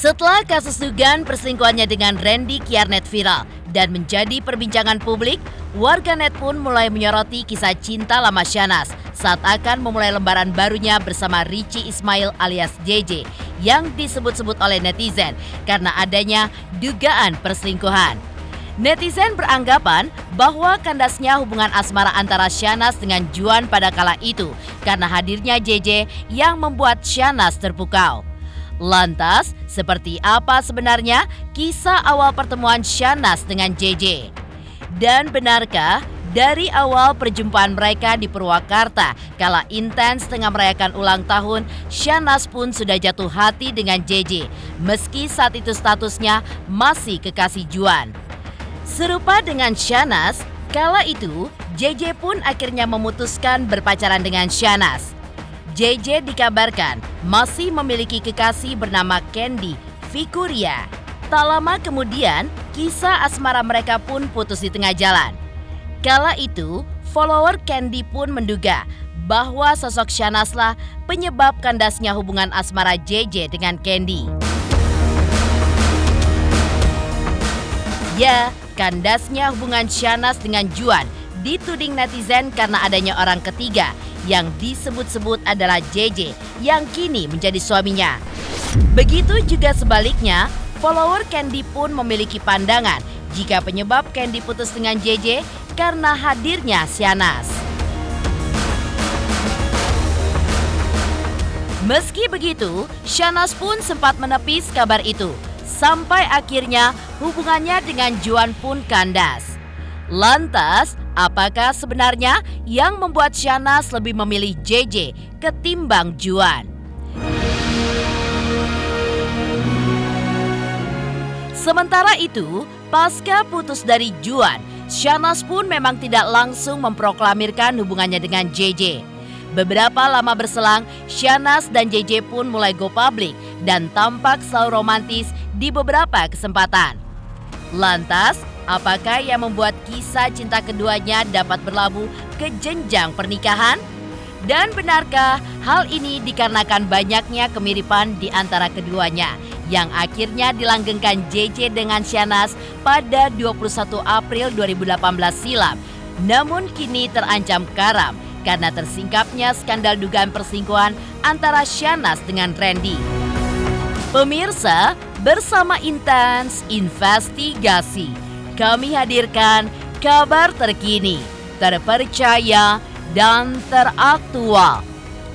Setelah kasus dugaan perselingkuhannya dengan Randy Kiyarnet viral dan menjadi perbincangan publik, warganet pun mulai menyoroti kisah cinta lama Syahnaz saat akan memulai lembaran barunya bersama Richie Ismail alias JJ yang disebut-sebut oleh netizen karena adanya dugaan perselingkuhan. Netizen beranggapan bahwa kandasnya hubungan asmara antara Syahnaz dengan Juan pada kala itu karena hadirnya JJ yang membuat Syahnaz terpukau. Lantas, seperti apa sebenarnya kisah awal pertemuan Syahnaz dengan JJ? Dan benarkah dari awal perjumpaan mereka di Purwakarta kala intens tengah merayakan ulang tahun, Syahnaz pun sudah jatuh hati dengan JJ meski saat itu statusnya masih kekasih Juan? Serupa dengan Syahnaz, kala itu JJ pun akhirnya memutuskan berpacaran dengan Syahnaz. JJ dikabarkan masih memiliki kekasih bernama Candy Vikuria. Tak lama kemudian, kisah asmara mereka pun putus di tengah jalan. Kala itu, follower Candy pun menduga bahwa sosok Syahnazlah penyebab kandasnya hubungan asmara JJ dengan Candy. Ya, kandasnya hubungan Syahnaz dengan Juan dituding netizen karena adanya orang ketiga yang disebut-sebut adalah JJ yang kini menjadi suaminya. Begitu juga sebaliknya, follower Candy pun memiliki pandangan jika penyebab Candy putus dengan JJ karena hadirnya Syahnaz. Meski begitu, Syahnaz pun sempat menepis kabar itu sampai akhirnya hubungannya dengan Juan pun kandas. Lantas, apakah sebenarnya yang membuat Syahnaz lebih memilih JJ ketimbang Juan? Sementara itu, pasca putus dari Juan, Syahnaz pun memang tidak langsung memproklamirkan hubungannya dengan JJ. Beberapa lama berselang, Syahnaz dan JJ pun mulai go public dan tampak selalu romantis di beberapa kesempatan. Lantas, apakah yang membuat kisah cinta keduanya dapat berlabuh ke jenjang pernikahan? Dan benarkah hal ini dikarenakan banyaknya kemiripan di antara keduanya yang akhirnya dilanggengkan JJ dengan Syahnaz pada 21 April 2018 silam, namun kini terancam karam karena tersingkapnya skandal dugaan perselingkuhan antara Syahnaz dengan Randy. Pemirsa, bersama Intens Investigasi, kami hadirkan kabar terkini, terpercaya, dan teraktual.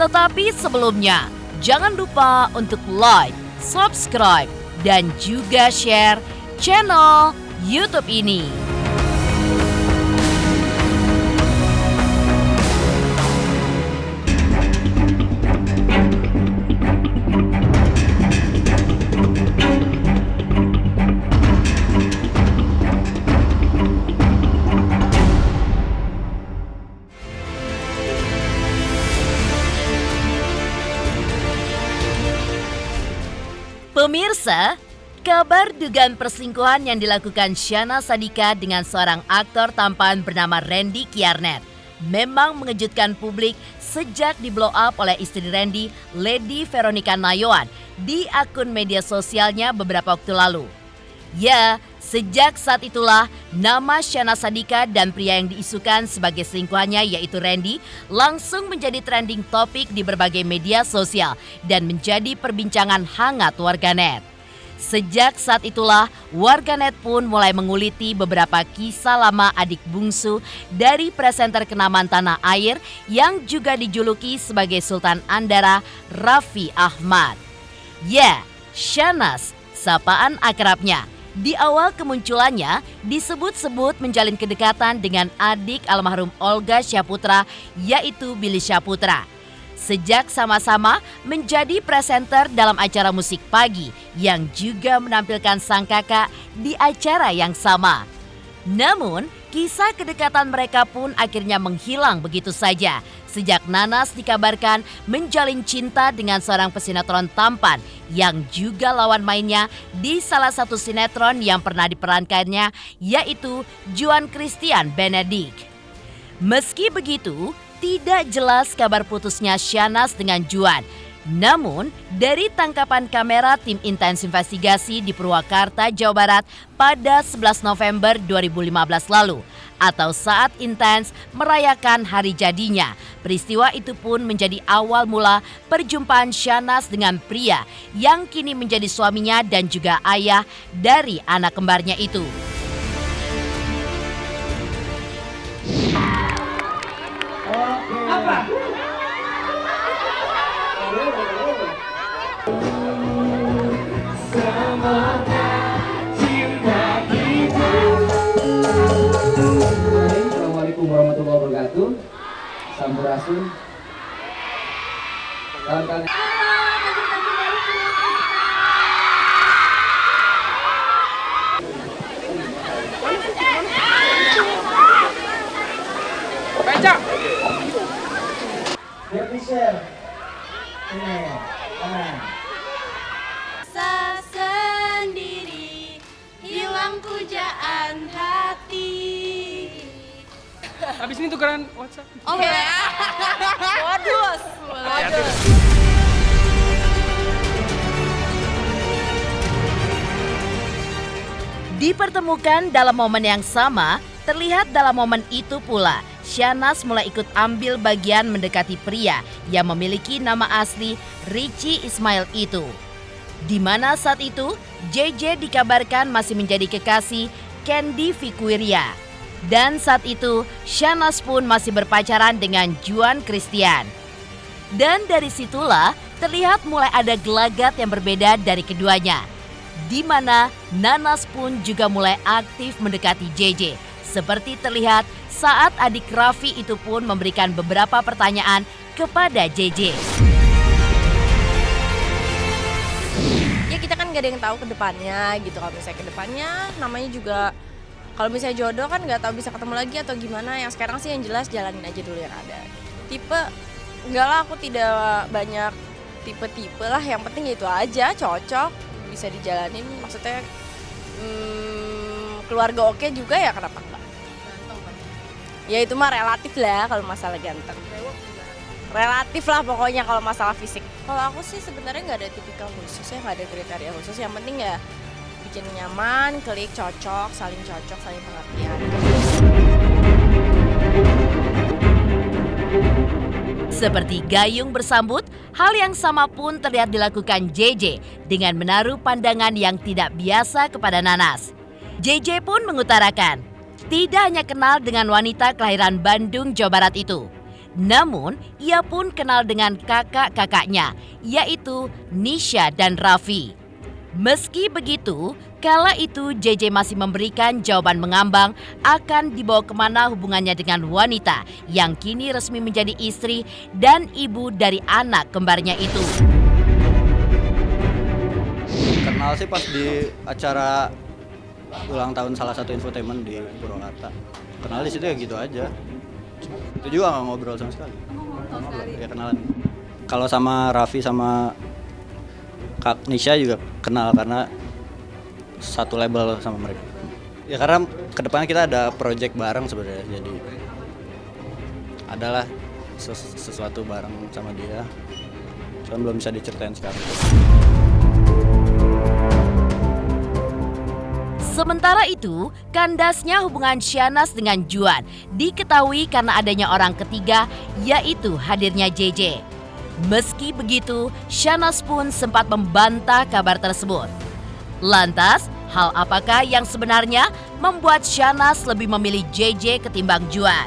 Tetapi sebelumnya, jangan lupa untuk like, subscribe, dan juga share channel YouTube ini. Pemirsa, kabar dugaan perselingkuhan yang dilakukan Syahnaz Sadiqah dengan seorang aktor tampan bernama Randy Kiyarnet memang mengejutkan publik sejak di-blow up oleh istri Randy, Lady Veronica Nayoan, di akun media sosialnya beberapa waktu lalu. Ya, sejak saat itulah nama Syahnaz Sadiqah dan pria yang diisukan sebagai selingkuhannya yaitu Randy langsung menjadi trending topik di berbagai media sosial dan menjadi perbincangan hangat warganet. Sejak saat itulah warganet pun mulai menguliti beberapa kisah lama adik bungsu dari presenter kenamaan tanah air yang juga dijuluki sebagai Sultan Andara, Raffi Ahmad. Ya, Syahnaz, sapaan akrabnya. Di awal kemunculannya disebut-sebut menjalin kedekatan dengan adik almarhum Olga Syaputra yaitu Billy Syaputra. Sejak sama-sama menjadi presenter dalam acara musik pagi yang juga menampilkan sang kakak di acara yang sama. Namun, kisah kedekatan mereka pun akhirnya menghilang begitu saja sejak Nanas dikabarkan menjalin cinta dengan seorang pesinetron tampan yang juga lawan mainnya di salah satu sinetron yang pernah diperankannya yaitu Juan Christian Benedict. Meski begitu, tidak jelas kabar putusnya Syahnaz dengan Juan Namun, dari tangkapan kamera tim Intens Investigasi di Purwakarta, Jawa Barat pada 11 November 2015 lalu, atau saat Intens merayakan hari jadinya, peristiwa itu pun menjadi awal mula perjumpaan Shahnaz dengan pria yang kini menjadi suaminya dan juga ayah dari anak kembarnya itu. Apa? Assalamualaikum warahmatullahi wabarakatuh. Sampurasun. Kawan-kawan. Baca. Biar share. Ini. Sendiri hilang pujaan hati. Habis ini tukeran WhatsApp. Oh boleh. Waduh. Dipertemukan dalam momen yang sama, terlihat dalam momen itu pula Shahnaz mulai ikut ambil bagian mendekati pria yang memiliki nama asli Richie Ismail itu. Di mana saat itu JJ dikabarkan masih menjadi kekasih Candy Fikwiria. Dan saat itu Shahnaz pun masih berpacaran dengan Juan Christian. Dan dari situlah terlihat mulai ada gelagat yang berbeda dari keduanya. Di mana Nanas pun juga mulai aktif mendekati JJ. Seperti terlihat saat adik Raffi itu pun memberikan beberapa pertanyaan kepada JJ. Ya kita kan gak ada yang tahu ke depannya gitu. Kalau misalnya ke depannya namanya juga kalau misalnya jodoh kan gak tahu bisa ketemu lagi atau gimana. Yang sekarang sih yang jelas jalanin aja dulu yang ada. Tipe enggak lah, aku tidak banyak tipe-tipe lah. Yang penting itu aja cocok bisa dijalanin. Maksudnya keluarga oke juga ya kenapa enggak. Ya itu mah relatif lah kalau masalah ganteng. Relatif lah pokoknya kalau masalah fisik. Kalau aku sih sebenarnya nggak ada tipikal khusus ya, nggak ada kriteria khusus. Yang penting ya bikin nyaman, klik, cocok, saling pengertian. Seperti gayung bersambut, hal yang sama pun terlihat dilakukan JJ dengan menaruh pandangan yang tidak biasa kepada Nanas. JJ pun mengutarakan, tidak hanya kenal dengan wanita kelahiran Bandung, Jawa Barat itu. Namun, ia pun kenal dengan kakak-kakaknya, yaitu Nisha dan Raffi. Meski begitu, kala itu JJ masih memberikan jawaban mengambang akan dibawa kemana hubungannya dengan wanita yang kini resmi menjadi istri dan ibu dari anak kembarnya itu. Kenal sih pas di acara ulang tahun salah satu infotainment di Purwakarta. Kenal di situ ya gitu aja. Itu juga nggak ngobrol sama sekali. Ya kenalan. Kalau sama Raffi sama Kak Nisha juga kenal karena satu label sama mereka. Ya karena kedepannya kita ada project bareng sebenarnya, jadi adalah sesuatu bareng sama dia. Cuman belum bisa diceritain sekarang. Sementara itu, kandasnya hubungan Shahnaz dengan Juan diketahui karena adanya orang ketiga, yaitu hadirnya JJ. Meski begitu, Shahnaz pun sempat membantah kabar tersebut. Lantas, hal apakah yang sebenarnya membuat Shahnaz lebih memilih JJ ketimbang Juan?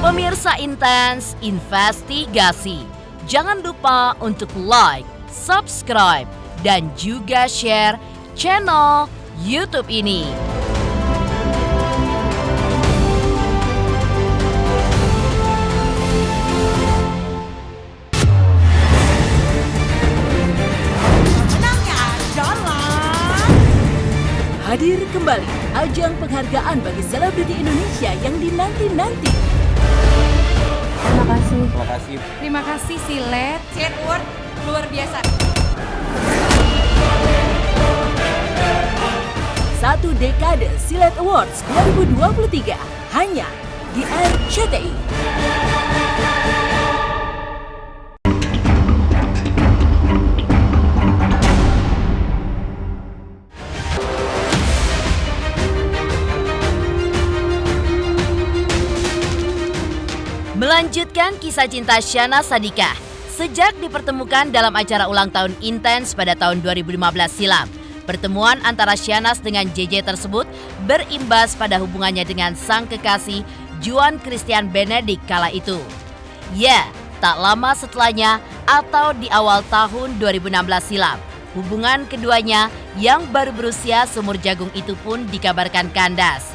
Pemirsa Intens Investigasi, jangan lupa untuk like, subscribe, dan juga share channel YouTube ini. Hadir kembali ajang penghargaan bagi selebriti Indonesia yang dinanti-nanti. Terima kasih. Terima kasih. Terima kasih Silet. Silet Award luar biasa. Satu dekade Silet Awards 2023 hanya di RCTI. Melanjutkan kisah cinta Syahnaz Sadiqah. Sejak dipertemukan dalam acara ulang tahun Intens pada tahun 2015 silam, pertemuan antara Syahnaz dengan JJ tersebut berimbas pada hubungannya dengan sang kekasih Juan Christian Benedict kala itu. Ya, tak lama setelahnya atau di awal tahun 2016 silam, hubungan keduanya yang baru berusia seumur jagung itu pun dikabarkan kandas.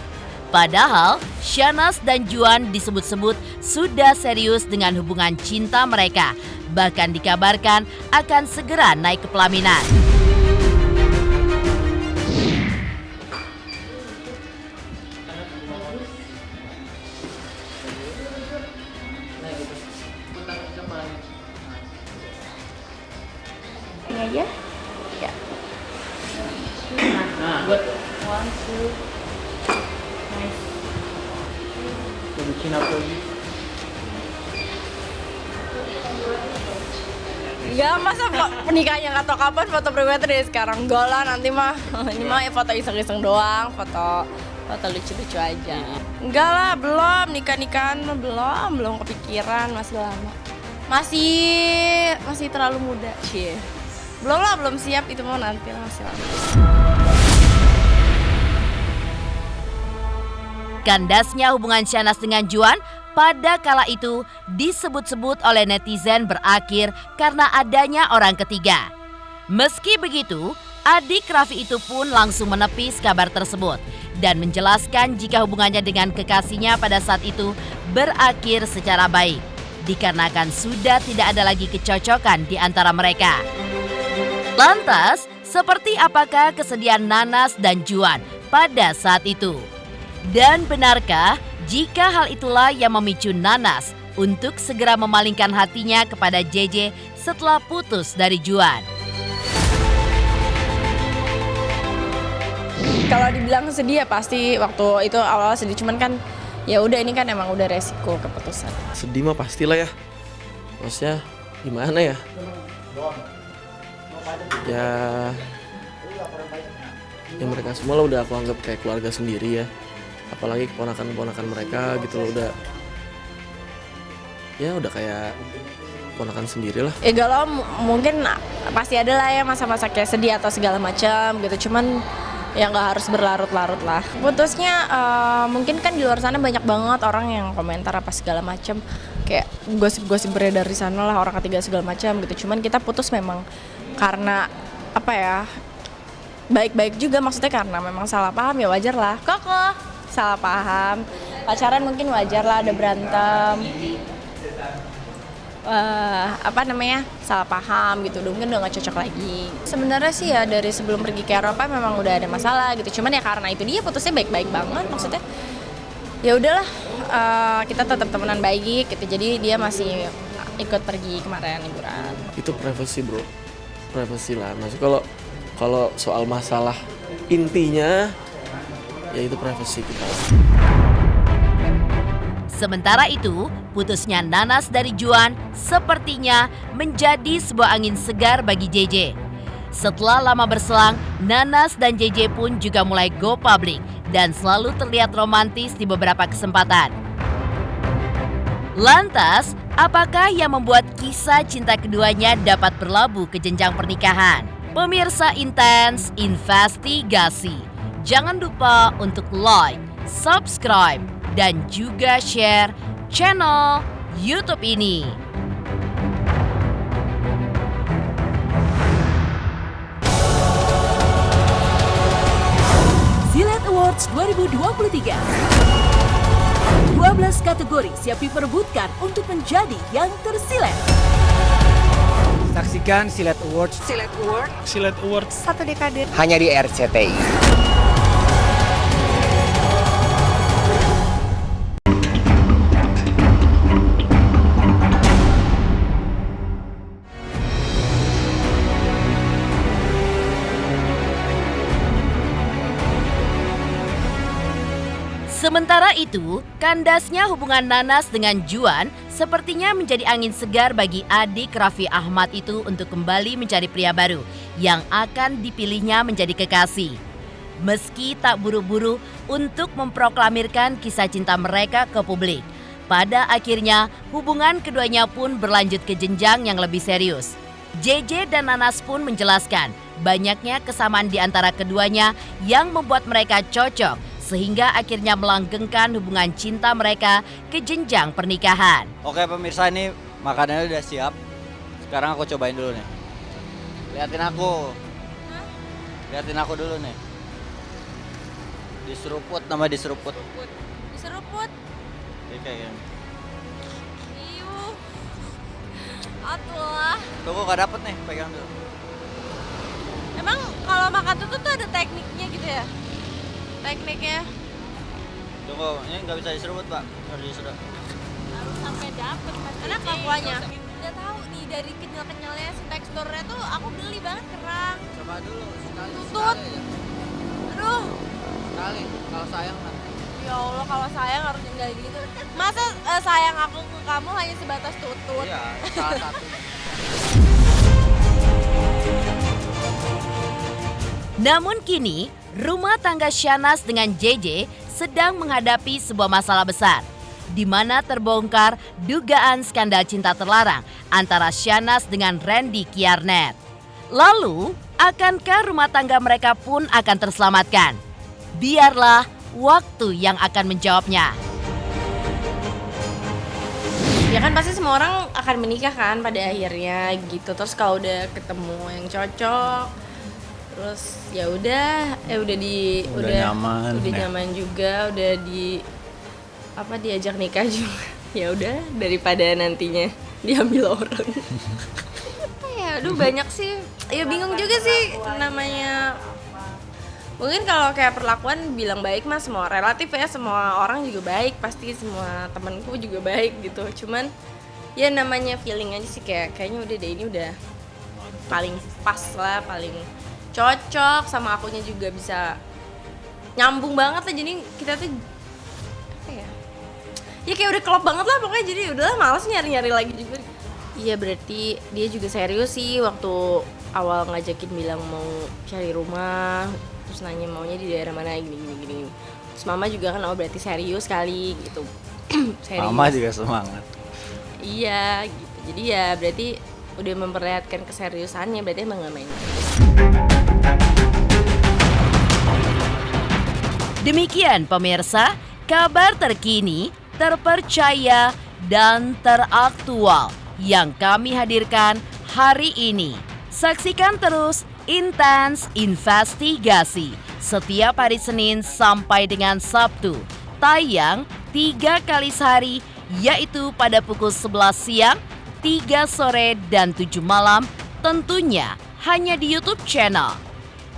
Padahal Syahnaz dan Juan disebut-sebut sudah serius dengan hubungan cinta mereka. Bahkan dikabarkan akan segera naik ke pelaminan. Ini aja? Ya. Buat 1, 2, nice. bikin apa lagi? Enggak, masa pernikahannya nggak tahu kapan foto pre-wedding dari sekarang. Enggak lah, nanti mah ini mah ya foto iseng-iseng doang, foto lucu-lucu aja. Enggak lah, belum nikah-nikahan mah belum kepikiran, masih lama. Masih terlalu muda. Cie. Belum lah, belum siap, itu mau nanti lah, masih lama. Kandasnya hubungan Syahnaz dengan Juan pada kala itu disebut-sebut oleh netizen berakhir karena adanya orang ketiga. Meski begitu, adik Raffi itu pun langsung menepis kabar tersebut dan menjelaskan jika hubungannya dengan kekasihnya pada saat itu berakhir secara baik, dikarenakan sudah tidak ada lagi kecocokan di antara mereka. Lantas, seperti apakah kesedihan Nanas dan Juan pada saat itu? Dan benarkah jika hal itulah yang memicu Nanas untuk segera memalingkan hatinya kepada JJ setelah putus dari Juan? Kalau dibilang sedih ya pasti waktu itu awal sedih, cuman kan ya udah, ini kan emang udah resiko keputusan. Sedih mah pastilah ya. Maksudnya gimana ya? Ya mereka semua lah udah aku anggap kayak keluarga sendiri ya. Apalagi keponakan-keponakan mereka gitu loh, udah kayak keponakan sendiri lah. Galau mungkin pasti ada lah ya masa-masa kayak sedih atau segala macam gitu, cuman ya nggak harus berlarut-larut lah. Putusnya mungkin kan di luar sana banyak banget orang yang komentar apa segala macam, kayak gosip-gosip beredar di sana lah, orang ketiga segala macam gitu. Cuman kita putus memang karena apa ya, baik-baik juga, maksudnya karena memang salah paham, ya wajar lah. Koko salah paham, pacaran mungkin wajar lah ada berantem, salah paham gitu, mungkin udah gak cocok lagi. Sebenarnya sih ya dari sebelum pergi ke Eropa memang udah ada masalah gitu, cuman ya karena itu dia putusnya baik-baik banget, maksudnya ya udahlah, kita tetap temenan baik gitu, jadi dia masih ikut pergi kemarin liburan. Itu privacy bro, privacy lah. Maksudnya kalau soal masalah intinya ya itu privasi kita. Sementara itu, putusnya Nanas dari Juan sepertinya menjadi sebuah angin segar bagi JJ. Setelah lama berselang, Nanas dan JJ pun juga mulai go public dan selalu terlihat romantis di beberapa kesempatan. Lantas, apakah yang membuat kisah cinta keduanya dapat berlabuh ke jenjang pernikahan? Pemirsa Intens Investigasi, jangan lupa untuk like, subscribe, dan juga share channel YouTube ini. Silet Awards 2023. 12 kategori siap diperebutkan untuk menjadi yang tersilet. Saksikan Silet Awards. Silet Awards. Silet Awards. Satu dekade. Hanya di RCTI. Sementara itu, kandasnya hubungan Nanas dengan Juan sepertinya menjadi angin segar bagi adik Raffi Ahmad itu untuk kembali mencari pria baru yang akan dipilihnya menjadi kekasih. Meski tak buru-buru untuk memproklamirkan kisah cinta mereka ke publik, Pada akhirnya, hubungan keduanya pun berlanjut ke jenjang yang lebih serius. JJ dan Nanas pun menjelaskan banyaknya kesamaan di antara keduanya yang membuat mereka cocok sehingga akhirnya melanggengkan hubungan cinta mereka ke jenjang pernikahan. Oke pemirsa, ini makanannya udah siap. Sekarang aku cobain dulu nih. Liatin aku dulu nih. Diseruput, nama diseruput. Diseruput. Ini kayak gini. Iuh. Atuh. Tunggu nggak dapet nih, pegang dulu. Emang kalau makan tutut tuh ada tekniknya gitu ya? Tekniknya Tunggu, ini nggak bisa diseruput pak, harus diseruput. harus sampai dapet. Enak nggak kuahnya? Udah tahu nih dari kenyal-kenyalnya, teksturnya tuh aku beli banget kerang. Coba dulu, sekali. Tutut. Aduh. Sekali, kalau sayang kan. Ya Allah, kalau sayang harus tinggal gitu. Masa sayang aku ke kamu hanya sebatas tutut? Iya, salah satu. Namun kini, rumah tangga Shahnaz dengan JJ sedang menghadapi sebuah masalah besar, di mana terbongkar dugaan skandal cinta terlarang antara Shahnaz dengan Randy Kiyarnet. Lalu, akankah rumah tangga mereka pun akan terselamatkan? Biarlah waktu yang akan menjawabnya. Ya kan pasti semua orang akan menikah kan pada akhirnya gitu. Terus kalau udah ketemu yang cocok, terus ya udah nyaman juga, udah diajak nikah juga. Ya udah, daripada nantinya diambil orang. Ya aduh, banyak sih. Ya bingung juga sih namanya. Mungkin kalau kayak perlakuan bilang baik mah semua relatif ya, semua orang juga baik, pasti semua temanku juga baik gitu. Cuman ya namanya feeling aja sih, kayaknya udah deh, ini udah paling pas lah, paling cocok sama akunya juga, bisa nyambung banget lah. Jadi kita tuh apa ya? Ya kayak udah klop banget lah pokoknya, jadi udahlah males nyari-nyari lagi juga. Iya, berarti dia juga serius sih waktu awal ngajakin bilang mau cari rumah. Terus nanya maunya di daerah mana, gini. Terus mama juga kan, oh berarti serius kali gitu. Serius. Mama juga semangat. Iya gitu, jadi ya berarti udah memperlihatkan keseriusannya, berarti emang gak main. Demikian pemirsa, kabar terkini, terpercaya, dan teraktual yang kami hadirkan hari ini. Saksikan terus Intens Investigasi setiap hari Senin sampai dengan Sabtu. Tayang 3 kali sehari, yaitu pada pukul 11 siang, 3 sore, dan 7 malam, tentunya hanya di YouTube channel.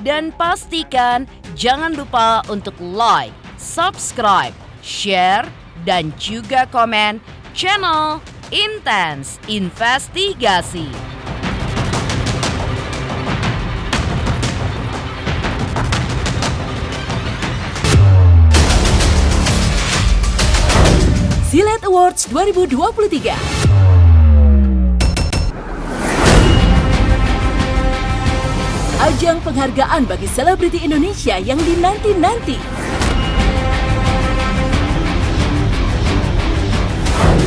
Dan pastikan jangan lupa untuk like, subscribe, share, dan juga komen channel Intens Investigasi. Silet Awards 2023. Ajang penghargaan bagi selebriti Indonesia yang dinanti-nanti.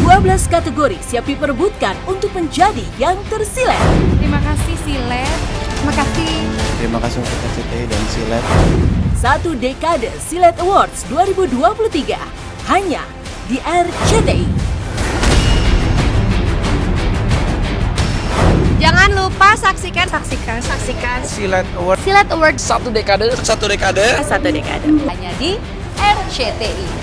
12 kategori siap diperebutkan untuk menjadi yang tersilet. Terima kasih Silet. Terima kasih. Terima kasih untuk RCTI dan Silet. 1 dekade Silet Awards 2023 hanya di RCTI. Jangan lupa saksikan Silet Award. Silet Awards 1 dekade. hanya di RCTI.